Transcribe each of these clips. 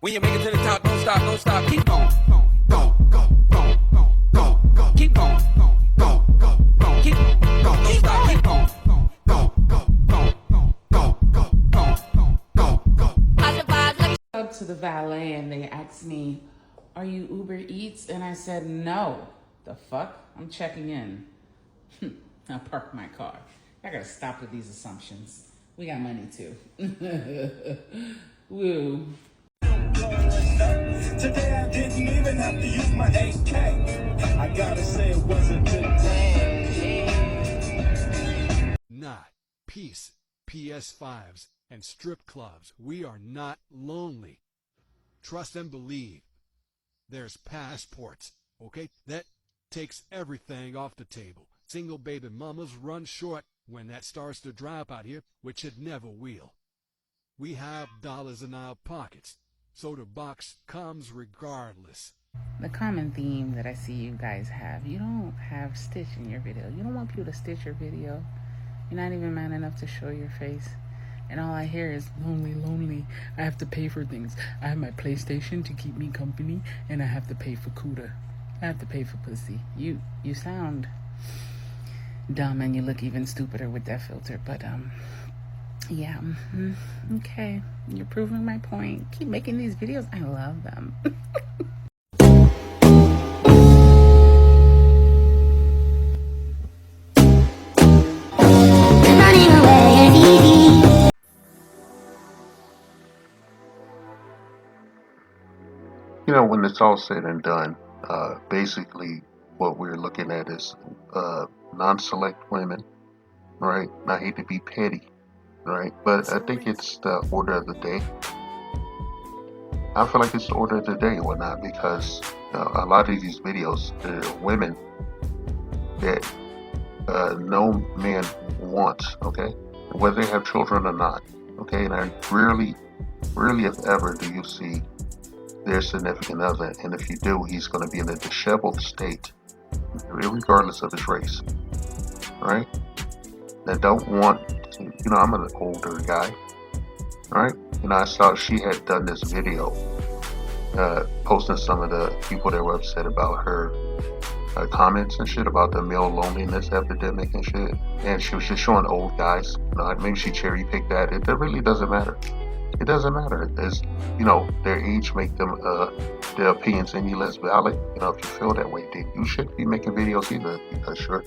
When you make it to the top, don't stop, don't stop. Keep going. Go, go, go, go, go, go. Keep going. Go, go, go. Keep going. Don't stop. Keep going. Go, go, go, go, go, go, go, go, go. Up to the valet and they asked me, "Are you Uber Eats?" And I said, "No." The fuck? I'm checking in. I parked my car. I gotta stop with these assumptions. We got money too. Woo. Today I didn't even have to use my AK. I gotta say it was a good day. Not peace, PS5s, and strip clubs. We are not lonely. Trust and believe. There's passports, okay? That takes everything off the table. Single baby mamas run short when that starts to drop out here, which it never will. We have dollars in our pockets, so the box comes regardless. The common theme that I see you guys have, you don't have Stitch in your video. You don't want people to stitch your video. You're not even man enough to show your face. And all I hear is lonely, lonely. I have to pay for things. I have my PlayStation to keep me company, and I have to pay for CUDA. I have to pay for pussy. You sound dumb, and you look even stupider with that filter. But yeah, okay. You're proving my point. Keep making these videos. I love them. You know, when it's all said and done, basically what we're looking at is non-select women, right? I hate to be petty, right? But I think it's the order of the day. I feel like it's the order of the day or not, because a lot of these videos, there are women that no man wants, okay? Whether they have children or not, okay? And I rarely, if ever, do you see their significant other, and if you do, he's going to be in a disheveled state, regardless of his race, right? That don't want to, you know, I'm an older guy, right? And I saw she had done this video, posting some of the people that were upset about her comments and shit about the male loneliness epidemic and shit, and she was just showing old guys, you know, maybe she cherry picked that. It really doesn't matter. It doesn't matter. It's, you know, their age make them their opinions any less valid. You know, if you feel that way, then you shouldn't be making videos either, because you're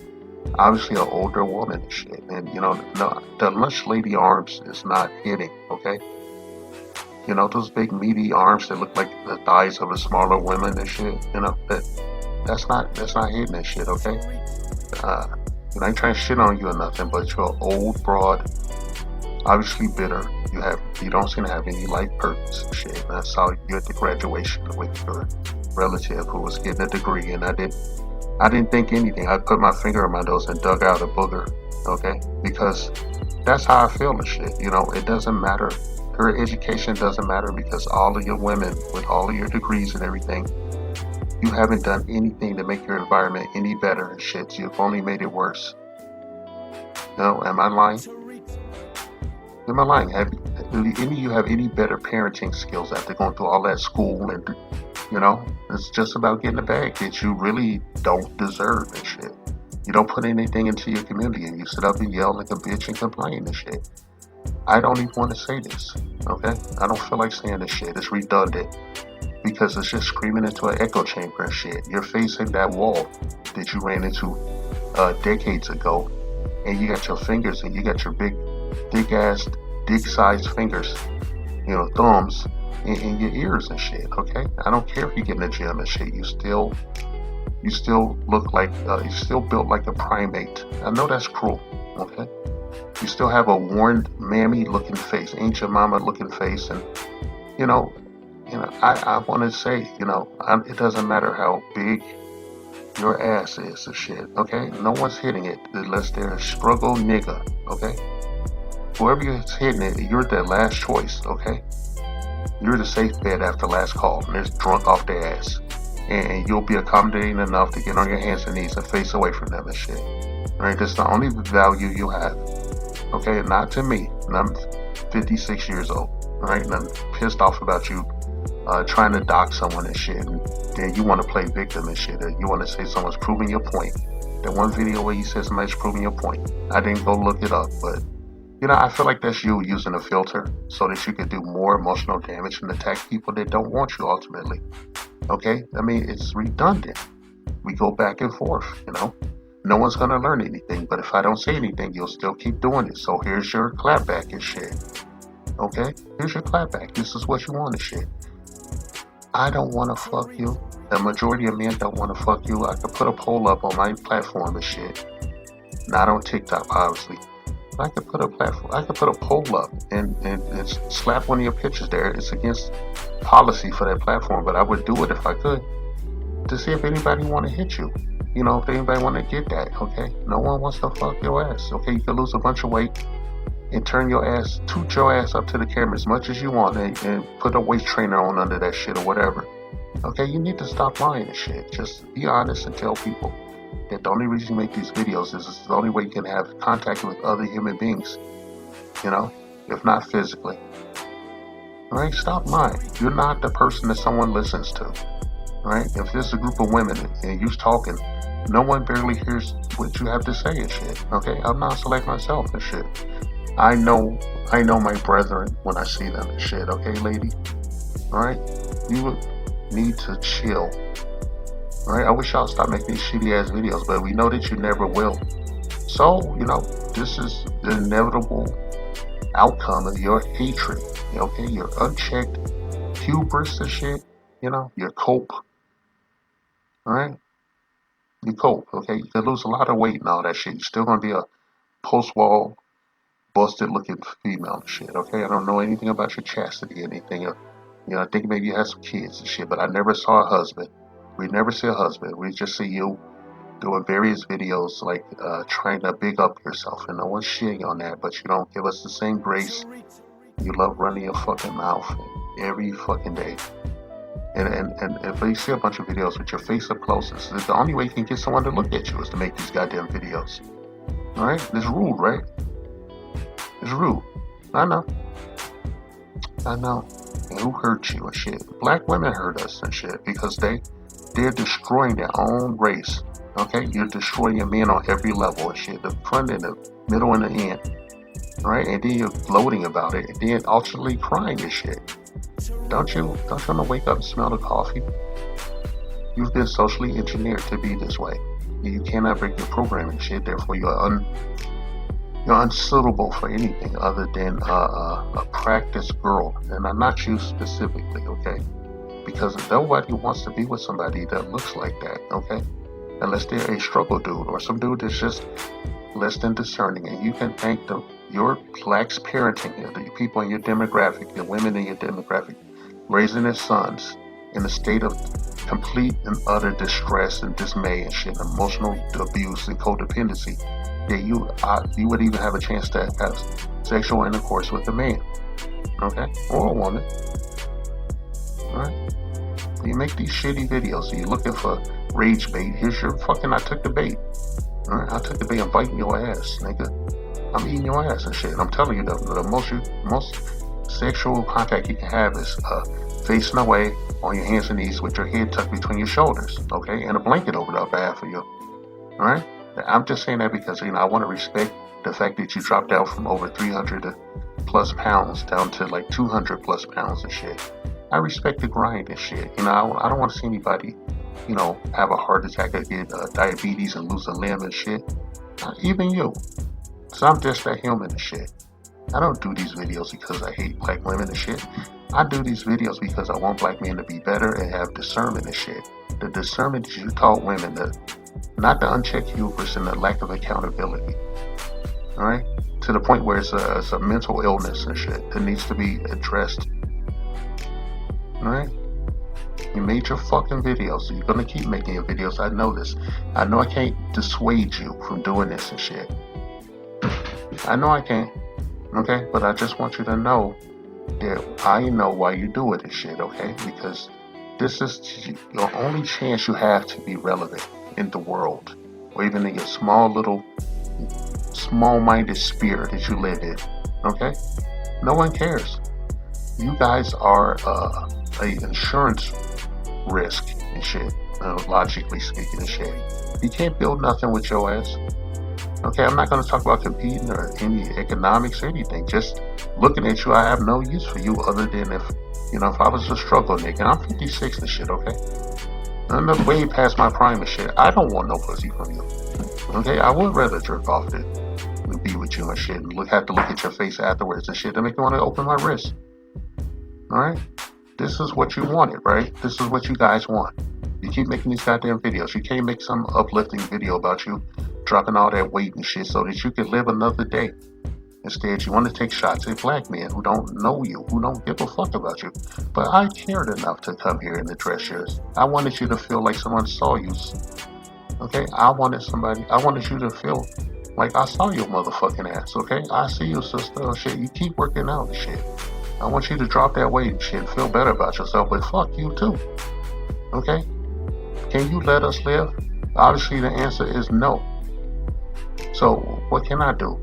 obviously an older woman and shit. And you know, no, the lunch lady arms is not hitting, okay? You know, those big meaty arms that look like the thighs of a smaller woman and shit. You know, that's not hitting and shit, okay? And I ain't trying to shit on you or nothing, but you're an old broad, obviously bitter. You don't seem to have any life purpose and shit. And I saw you at the graduation with your relative who was getting a degree, and I didn't think anything. I put my finger in my nose and dug out a booger, okay? Because that's how I feel and shit. You know, it doesn't matter. Her education doesn't matter, because all of your women with all of your degrees and everything, you haven't done anything to make your environment any better and shit. You've only made it worse. No, am I lying? Am I lying? Do any of you have any better parenting skills after going through all that school? And, you know, it's just about getting a bag that you really don't deserve and shit. You don't put anything into your community, and you sit up and yell like a bitch and complain and shit. I don't even want to say this, okay? I don't feel like saying this shit. It's redundant, because it's just screaming into an echo chamber and shit. You're facing that wall that you ran into decades ago, and you got your fingers, and you got your big ass dick-sized fingers, you know, thumbs in your ears and shit, okay? I don't care if you get in the gym and shit. You still look like you still built like a primate. I know that's cruel, okay? You still have a worn mammy looking face, ancient mama looking face, and you know I want to say, you know, it doesn't matter how big your ass is and shit, okay? No one's hitting it unless they're a struggle nigga, okay? Whoever is hitting it, you're the last choice, okay? You're the safe bet after last call, and they're drunk off their ass. And you'll be accommodating enough to get on your hands and knees and face away from them and shit. Right? That's the only value you have. Okay? Not to me. And I'm 56 years old. Right? And I'm pissed off about you trying to dock someone and shit, and then you want to play victim and shit. You want to say someone's proving your point. That one video where you said somebody's proving your point. I didn't go look it up, but I feel like that's you using a filter so that you can do more emotional damage and attack people that don't want you ultimately. Okay? I mean, it's redundant. We go back and forth, No one's gonna learn anything, but if I don't say anything, you'll still keep doing it. So here's your clapback and shit. Okay? Here's your clapback. This is what you want and shit. I don't want to fuck you. The majority of men don't want to fuck you. I could put a poll up on my platform and shit. Not on TikTok, obviously. I could put a poll up and slap one of your pictures there. It's against policy for that platform, but I would do it if I could to see if anybody want to hit you. If anybody want to get that, okay? No one wants to fuck your ass, okay? You can lose a bunch of weight and toot your ass up to the camera as much as you want and put a waist trainer on under that shit or whatever. Okay, you need to stop lying and shit. Just be honest and tell people that the only reason you make these videos is it's the only way you can have contact with other human beings, if not physically. Alright, stop lying. You're not the person that someone listens to. Alright, if there's a group of women and you're talking, no one barely hears what you have to say and shit. Okay, I'm not select myself and shit. I know my brethren when I see them and shit. Okay, lady. Alright, you would need to chill. Alright, I wish y'all stop making these shitty ass videos, but we know that you never will. So, this is the inevitable outcome of your hatred. Okay, your unchecked hubris and shit. Your cope. Alright? You cope, okay? You can lose a lot of weight and all that shit. You're still gonna be a post-wall, busted looking female and shit, okay? I don't know anything about your chastity or anything. I think maybe you had some kids and shit, but I never saw a husband. We never see a husband. We just see you doing various videos like trying to big up yourself, and no one's shitting on that, but you don't give us the same grace. You love running your fucking mouth every fucking day. And if you see a bunch of videos with your face up close, it's the only way you can get someone to look at you is to make these goddamn videos. Alright? It's rude, right? It's rude. I know. And who hurt you and shit? Black women hurt us and shit because they're destroying their own race. Okay? You're destroying your men on every level and shit. The front and the middle and the end. Right? And then you're gloating about it and then ultimately crying and shit. Don't you want to wake up and smell the coffee? You've been socially engineered to be this way. You cannot break your programming shit, therefore you're unsuitable for anything other than a practiced girl. And I'm not you specifically, okay? Because nobody wants to be with somebody that looks like that, okay? Unless they're a struggle dude or some dude that's just less than discerning. And you can thank your lax parenting, the people in your demographic, the women in your demographic, raising their sons in a state of complete and utter distress and dismay and shit, emotional abuse and codependency, that you would even have a chance to have sexual intercourse with a man, okay, or a woman. Alright? You make these shitty videos, so you're looking for rage bait. Here's your fucking I took the bait. Alright? I took the bait. I'm biting your ass, nigga. I'm eating your ass and shit. I'm telling you, the most sexual contact you can have is facing away on your hands and knees with your head tucked between your shoulders, okay, and a blanket over the upper half of you. Alright? I'm just saying that because, I want to respect the fact that you dropped out from over 300 plus pounds down to like 200 plus pounds and shit. I respect the grind and shit. I don't want to see anybody, have a heart attack or get diabetes and lose a limb and shit. Even you. So I'm just that human and shit. I don't do these videos because I hate black women and shit. I do these videos because I want black men to be better and have discernment and shit. The discernment that you taught women, not the unchecked hubris and the lack of accountability. Alright? To the point where it's a mental illness and shit that needs to be addressed. Alright? You made your fucking videos, so you're gonna keep making your videos. I know this. I know I can't dissuade you from doing this and shit. I know I can't. Okay? But I just want you to know that I know why you do it and shit, okay? Because this is your only chance you have to be relevant in the world, or even in your small-minded sphere that you live in, okay? No one cares. You guys are a insurance risk and shit, logically speaking and shit. You can't build nothing with your ass. Okay, I'm not going to talk about competing or any economics or anything. Just looking at you, I have no use for you other than if I was a struggle nigga. I'm 56 and shit, okay? I'm way past my prime and shit. I don't want no pussy from you. Okay, I would rather jerk off than be with you and shit and have to look at your face afterwards and shit to make me want to open my wrist. Alright? This is what you wanted, right? This is what you guys want. You keep making these goddamn videos. You can't make some uplifting video about you dropping all that weight and shit so that you can live another day. Instead, you want to take shots at black men who don't know you, who don't give a fuck about you. But I cared enough to come here and address yours. I wanted you to feel like someone saw you. Okay? I wanted you to feel like I saw your motherfucking ass, okay? I see you, sister, and shit. You keep working out and shit. I want you to drop that weight and shit, feel better about yourself, but fuck you too. Okay? Can you let us live? Obviously the answer is no. So what can I do?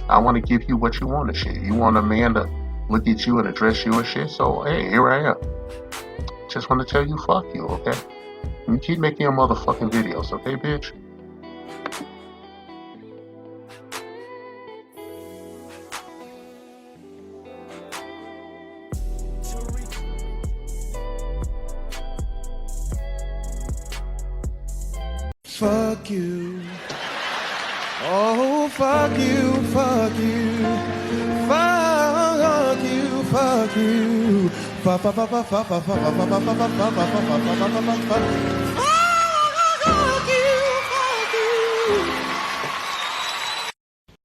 I want to give you what you want and shit. You want a man to look at you and address you and shit, so hey, here I am. Just want to tell you fuck you, okay? You keep making your motherfucking videos, okay, bitch? Fuck you. Oh, fuck you, fuck you. Fuck you, fuck you. Fuck, fuck, fuck, fuck, fuck, fuck, fuck, fuck, fuck, fuck, fuck, fuck, fuck, fuck, fuck, fuck, fuck, fuck.